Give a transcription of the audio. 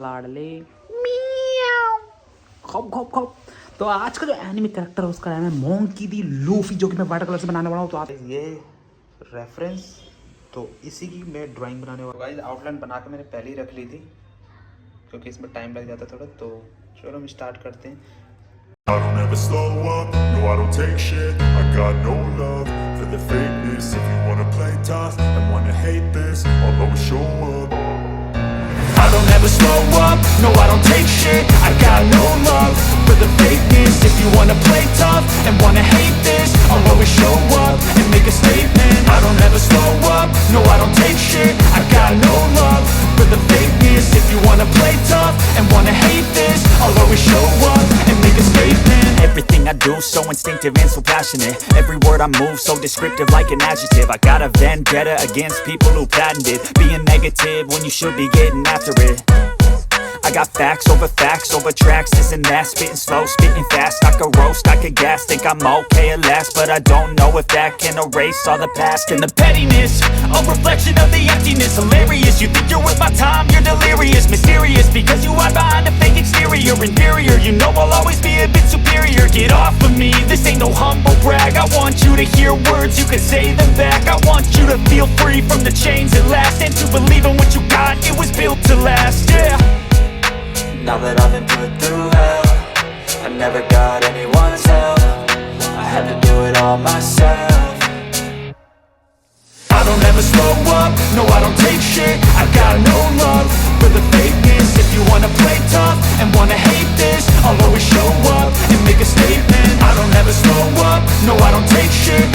लाडले मियाओ खप खप खप। तो आज का जो एनिमे कैरेक्टर है उसका नाम है मोंकी दी लूफी, जो कि मैं वाइट कलर से बनाने वाला हूँ। तो आप ये रेफरेंस, तो इसी की मैं ड्राइंग बनाने वाला। गाइस आउटलाइन बना के मैंने पहले ही रख ली थी क्योंकि इसमें टाइम लग जाता थोड़ा। तो चलो हम स्टार्ट करते हैं। I don't ever slow up, no I don't take shit. I got no love for the fakeness. If you wanna play tough and wanna hate this, I'll always show up. I don't ever slow up, no I don't take shit. I got no love for the fakeness. If you wanna play tough and wanna hate this, I'll always show up and make a statement. I don't ever slow up, no I don't take shit. I got no love for the fakeness. If you wanna play tough and wanna hate this, I'll always show up and make a statement. Everything I do so instinctive and so passionate. Every word I move so descriptive like an adjective. I got a vendetta against people who patented being negative when you should be getting after it. I got facts over tracks, this and that. Spitting slow, spitting fast, I could roast, I could gas. Think I'm okay at last, but I don't know if that can erase all the past. And the pettiness, a reflection of the emptiness. Hilarious, you think you're worth my time, you're delirious. Mysterious, because you hide behind a fake exterior. Inferior, you know I'll always be a bit superior. Get off of me, this ain't no humble brag. I want you to hear words, you can say them back. I want you to feel free from the chains at last, and to believe in what you got, it was built to last, yeah. Now that I've been put through hell, I never got anyone's help. I had to do it all myself. I don't ever slow up, no I don't take shit. I got no love for the fakeness. If you wanna play tough and wanna hate this, I'll always show up and make a statement. I don't ever slow up, no I don't take shit.